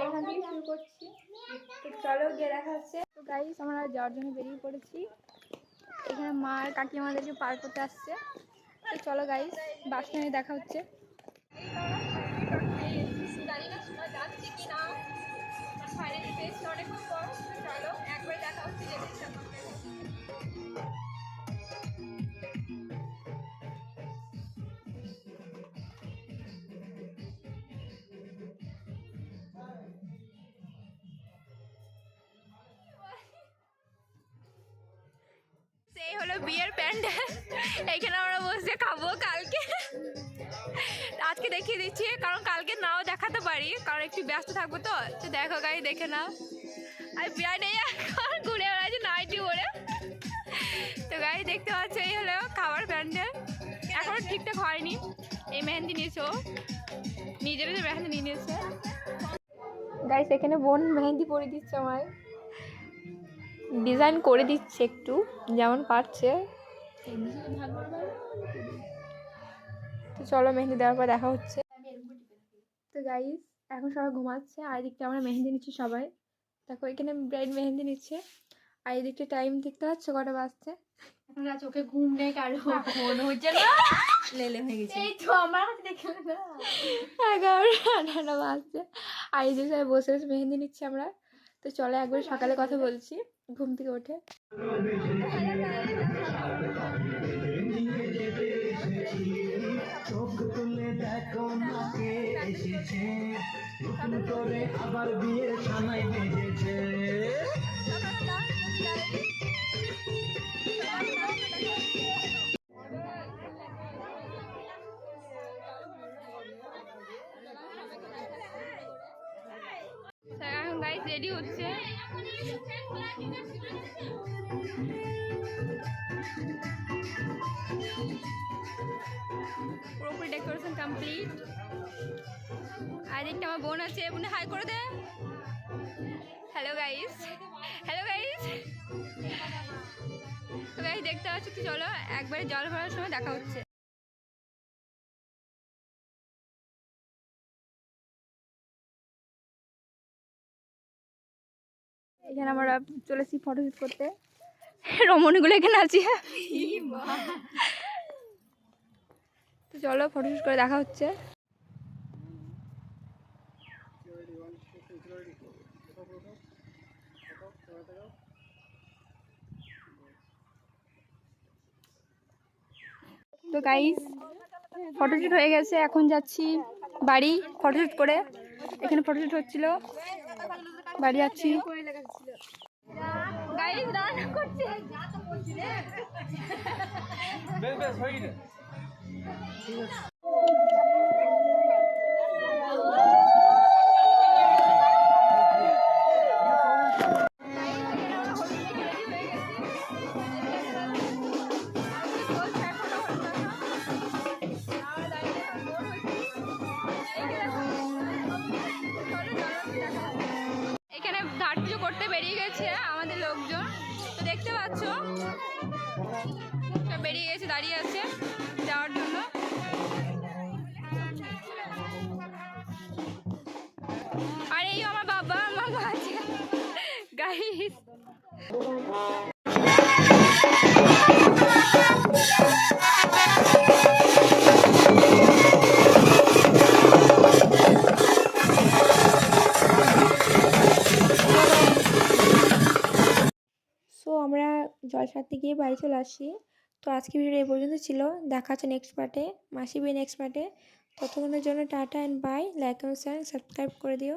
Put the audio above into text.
এখান থেকে শুরু করছি, তো চলো গিয়ে দেখা হচ্ছে। তো গাইস আমরা যাওয়ার জন্য বেরিয়ে পড়েছি। এখানে মা আর কাকি আমাদেরকে পার করতে আসছে। তো চলো গাইস, বাস স্ট্যান্ডে দেখা হচ্ছে। চলো একবার দেখা হচ্ছে। এই হলো বিয়ের প্যান্ডেল, এখানে আমরা বসে খাবো কালকে। আজকে দেখিয়ে দিচ্ছি, কারণ কালকে নাও দেখাতে পারি, কারণ একটু ব্যস্ত থাকবো। তো দেখো গাই, দেখে নাও। আর বিয়ে নেই এখন, ঘুরে বেড়াচ্ছি নাইটি পরে। তো গাই দেখতে পাচ্ছ, এই হলো খাবার প্যান্ডেল। এখনো ঠিকঠাক হয়নি। এই মেহেন্দি নিয়েছো, নিজের যে মেহেন্দি নিয়ে নিয়েছে। গাইস এখানে বোন মেহেন্দি পরে দিচ্ছে আমায়, ডিজাইন করে দিচ্ছে একটু যেমন পারছে। তো চলো মেহেন্দি দেওয়ার পর দেখা হচ্ছে। তো গাইস এখন সবাই ঘুমাচ্ছে, আর এদিকটা আমরা মেহেন্দি নিচ্ছি সবাই। দেখো এখানে ব্রাইড মেহেন্দি নিচ্ছে, আর এদিকটা টাইম দেখতে পাচ্ছ কটা বাজছে। চোখে ঘুম নেই কারো, ফোন হচ্ছে না, লেলে হয়ে গেছে। এই তো আমার দেখে না, 11টা বাজছে, আর এই দিকে সবাই বসে বসে মেহেন্দি নিচ্ছি আমরা। তো চলো একবার সকালে কথা বলছি ঘুম থেকে উঠে। চোখ তুলে দেখো না কে এসেছে, নতুন করে আবার বিয়ের সানাই বেজেছে। এখন গাইস রেডি হচ্ছে। পুরোপুরি ডেকোরেশন কমপ্লিট। আর একটা আমার বোন আছে, বোনে হাই করে দে। Hello guys, hello guys. তো গাইস দেখতে পাচ্ছ, তো চলো একবারে জল ভরার সময় দেখা হচ্ছে। এখানে আমরা চলেছি ফটোশুট করতে, রমণীগুলো এখানে আছি। তো চলো ফটোশুট করে দেখা হচ্ছে। তো গাইস ফটোশুট হয়ে গেছে, এখন যাচ্ছি বাড়ি ফটোশুট করে। এখানে ফটোশুট হচ্ছিল, বাড়ি যাচ্ছি। গাইস রান্না করছি। এখানে ঘাট পুজো করতে বেরিয়ে গেছে আমাদের লোকজন, তো দেখতে পাচ্ছ সব বেরিয়ে গেছে, দাঁড়িয়ে আছে যাওয়ার জন্য। আর এই আমার বাবা আমার মা আছে গাইস। সো আমরা জল সারতে গিয়ে বাড়ি চলে আসি। তো আজকে ভিডিও এই পর্যন্ত ছিল, দেখা হচ্ছে নেক্সট পার্টে, মাসি বিয়ে নেক্সট পার্টে। ততক্ষণের জন্য টাটা অ্যান্ড বাই। লাইক এবং শেয়ার সাবস্ক্রাইব করে দিও।